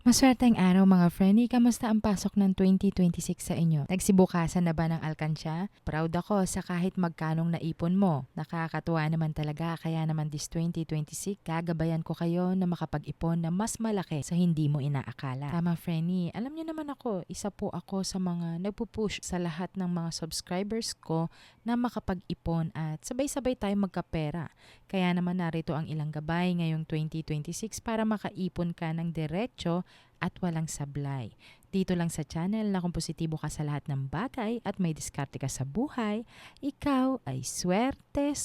Maswerteng araw mga friendly, kamusta ang pasok ng 2026 sa inyo? Nagsibukasan na ba ng alkansya? Proud ako sa kahit magkanong naipon mo. Nakakatuwa naman talaga, kaya naman this 2026, gagabayan ko kayo na makapag-ipon na mas malaki sa hindi mo inaakala. Tama friendly, alam niyo naman ako, isa po ako sa mga nagpupush sa lahat ng mga subscribers ko na makapag-ipon at sabay-sabay tayong magkapera. Kaya naman narito ang ilang gabay ngayong 2026 para makaipon ka ng diretso at walang sablay. Dito lang sa channel na kung positibo ka sa lahat ng bagay at may diskarte ka sa buhay, ikaw ay swerte.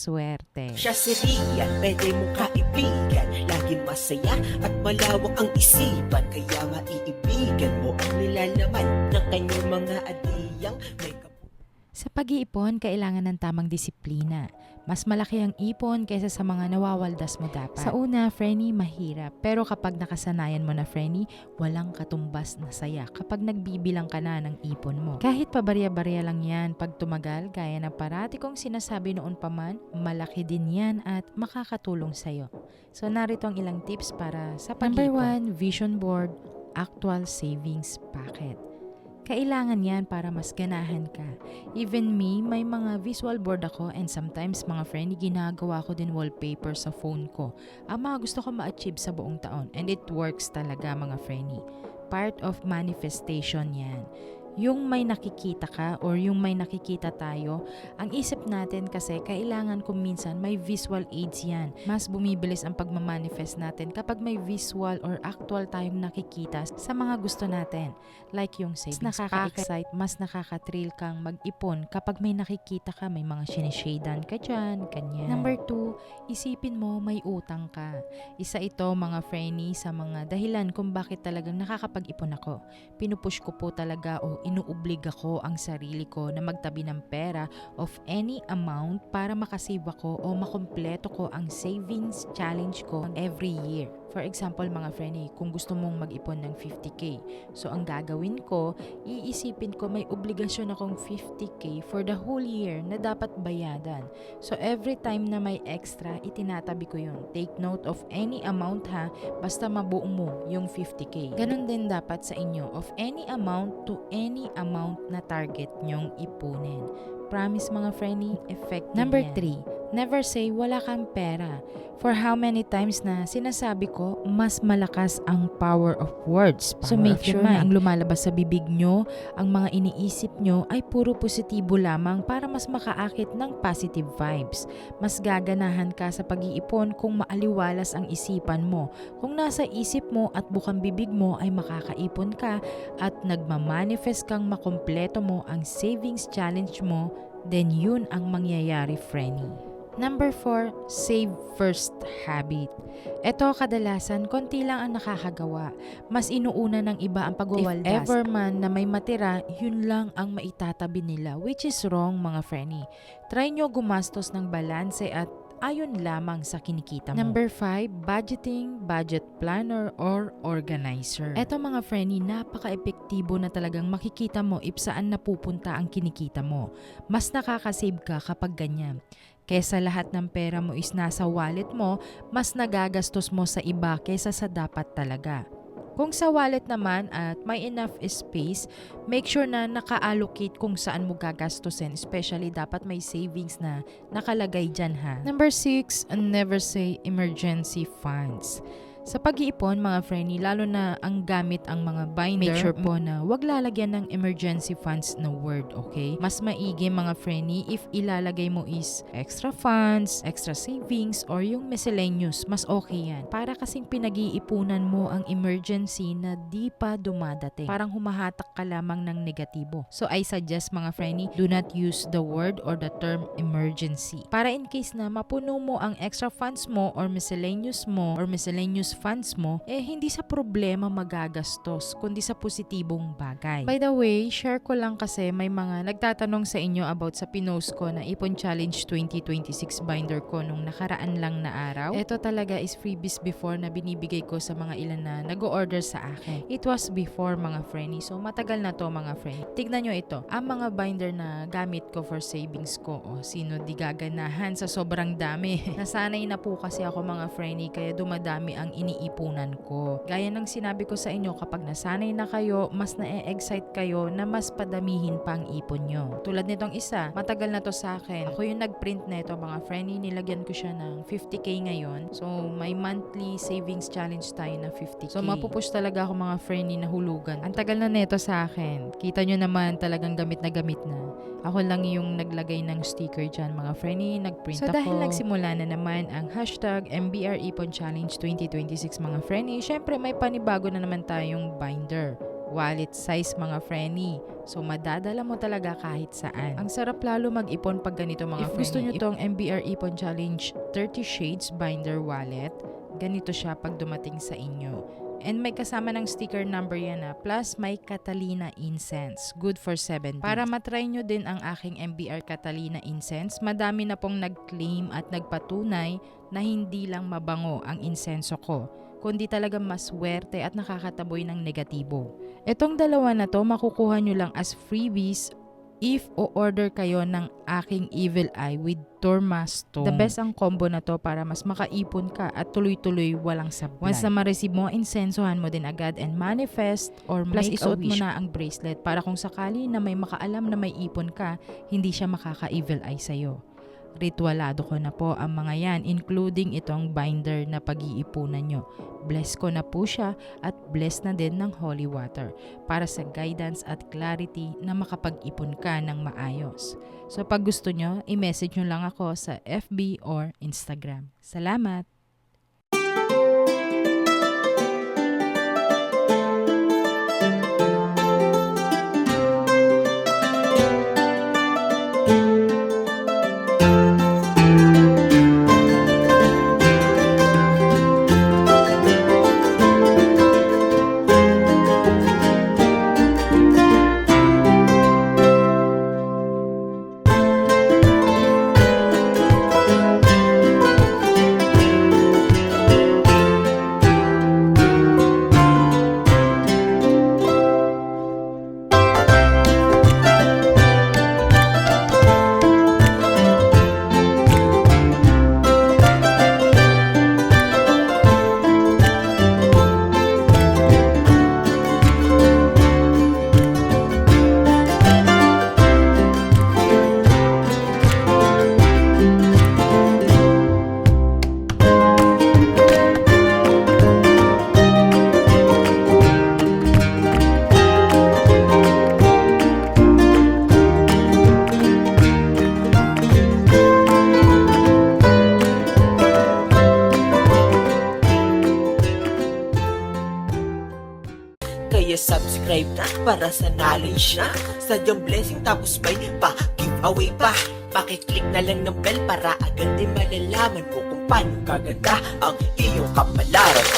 Siya si Rian, pwede mong kaibigan. Laging masaya at malawak ang isipan. Kaya maiibigan mo ang nilalaman ng kanyang mga adiyang may Sa pag-iipon, kailangan ng tamang disiplina. Mas malaki ang ipon kaysa sa mga nawawaldas mo dapat. Sa una, Frenny, mahirap. Pero kapag nakasanayan mo na, Frenny, walang katumbas na saya kapag nagbibilang ka na ng ipon mo. Kahit pabarya-barya lang yan, pag tumagal, gaya ng parati kong sinasabi noon pa man, malaki din yan at makakatulong sa'yo. So narito ang ilang tips para sa pag-iipon. Number 1, vision board, actual savings packet. Kailangan yan para mas ganahan ka. Even me, may mga visual board ako and sometimes mga friend, ginagawa ko din wallpaper sa phone ko. Ang mga gusto ko ma-achieve sa buong taon and it works talaga mga friend. Part of manifestation yan. Yung may nakikita ka or yung may nakikita tayo, ang isip natin kasi kailangan kung minsan may visual aids yan. Mas bumibilis ang pagmamanifest natin kapag may visual or actual tayong nakikita sa mga gusto natin. Like yung savings packet, mas nakaka-thrill kang mag-ipon kapag may nakikita ka, may mga sinishadan ka dyan, ganyan. Number 2, isipin mo may utang ka. Isa ito mga friendly sa mga dahilan kung bakit talagang nakakapag-ipon ako. Pinupush ko po talaga o inuobliga ko ang sarili ko na magtabi ng pera of any amount para makasave ako o makumpleto ko ang savings challenge ko every year. For example mga friend, kung gusto mong mag-ipon ng 50k, so ang gagawin ko, iisipin ko may obligasyon akong 50k for the whole year na dapat bayadan. So every time na may extra, itinatabi ko yun. Take note of any amount ha, basta mabuo mo yung 50k. Ganon din dapat sa inyo, of any amount to any amount na target nyong ipunin. Promise mga friendly, effective Number 3, never say wala kang pera. For how many times na sinasabi ko, mas malakas ang power of words. So make sure na ang lumalabas sa bibig nyo, ang mga iniisip nyo ay puro positibo lamang para mas makaakit ng positive vibes. Mas gaganahan ka sa pag-iipon kung maaliwalas ang isipan mo. Kung nasa isip mo at bukang bibig mo ay makakaipon ka at nagmamanifest kang makompleto mo ang savings challenge mo, then yun ang mangyayari, friendly. Number 4, save first habit. Ito kadalasan, konti lang ang nakakagawa. Mas inuuna ng iba ang pagwawaldas. If ever man na may matira, yun lang ang maitatabi nila, which is wrong mga friendly. Try nyo gumastos ng balanse at ayon lamang sa kinikita mo. Number 5, budgeting, budget planner, or organizer. Eto mga friendly, napaka-epektibo na talagang makikita mo if saan napupunta ang kinikita mo. Mas nakakasave ka kapag ganyan. Kesa lahat ng pera mo is nasa wallet mo, mas nagagastos mo sa iba kesa sa dapat talaga. Kung sa wallet naman at may enough space, make sure na naka-allocate kung saan mo gagastusin. Especially dapat may savings na nakalagay dyan ha. Number 6, never say emergency funds. Sa pag-iipon mga friendly, lalo na ang gamit ang mga binder, make sure po na wag lalagyan ng emergency funds na word, okay? Mas maigi mga friendly if ilalagay mo is extra funds, extra savings, or yung miscellaneous, mas okay yan. Para kasing pinag-iipunan mo ang emergency na di pa dumadating. Parang humahatak ka lamang ng negatibo. So I suggest mga friendly, do not use the word or the term emergency. Para in case na mapuno mo ang extra funds mo or miscellaneous funds mo, hindi sa problema magagastos, kundi sa positibong bagay. By the way, share ko lang kasi may mga nagtatanong sa inyo about sa pinost ko na Ipon Challenge 2026 binder ko nung nakaraan lang na araw. Ito talaga is freebies before na binibigay ko sa mga ilan na nag-o-order sa akin. It was before mga friendly, so matagal na to mga friendly. Tignan nyo ito, ang mga binder na gamit ko for savings ko, sino di gaganahan sa sobrang dami. Nasanay na po kasi ako mga friendly, kaya dumadami ang iniipunan ko. Gaya ng sinabi ko sa inyo, kapag nasanay na kayo, mas na-excite kayo na mas padamihin pa ang ipon nyo. Tulad nitong isa, matagal na to sa akin. Ako yung nag-print na ito mga Frenny, nilagyan ko siya ng 50k ngayon. So may monthly savings challenge tayo na 50k. So mapupush talaga ako mga Frenny na hulugan. Ang tagal na nito sa akin. Kita nyo naman talagang gamit na gamit na. Ako lang yung naglagay ng sticker dyan mga Frenny, nag-print ako. So dahil nagsimula na naman ang hashtag MBR Ipon Challenge 2026 mga Frenny, syempre may panibago na naman tayong binder. Wallet size mga Frenny. So madadala mo talaga kahit saan. Ang sarap lalo mag-ipon pag ganito mga Frenny. If gusto nyo tong MBR Ipon Challenge 30 Shades Binder Wallet, ganito siya pag dumating sa inyo. And may kasama ng sticker number yan plus may Catalina Incense. Good for 7 days. Para matry nyo din ang aking MBR Catalina Incense, madami na pong nag-claim at nagpatunay na hindi lang mabango ang insenso ko, kundi talaga maswerte at nakakataboy ng negatibo. Etong dalawa na to makukuha nyo lang as freebies if o-order kayo ng aking Evil Eye with Torma Stone. The best ang combo na to para mas makaipon ka at tuloy-tuloy walang sablay. Once na ma-receive mo, insensohan mo din agad and manifest or plus isuot mo na ang bracelet para kung sakali na may makaalam na may ipon ka, hindi siya makaka-Evil Eye sa'yo. Ritualado ko na po ang mga yan, including itong binder na pag-iipunan nyo. Bless ko na po siya at bless na din ng holy water para sa guidance at clarity na makapag-ipon ka ng maayos. So pag gusto nyo, i-message nyo lang ako sa FB or Instagram. Salamat! Kaya subscribe na para sa knowledge na sadyang blessing tapos may pa-giveaway pa. Pakiclick na lang ng bell para agad din malalaman mo kung paano kaganda ang iyong kapalaran.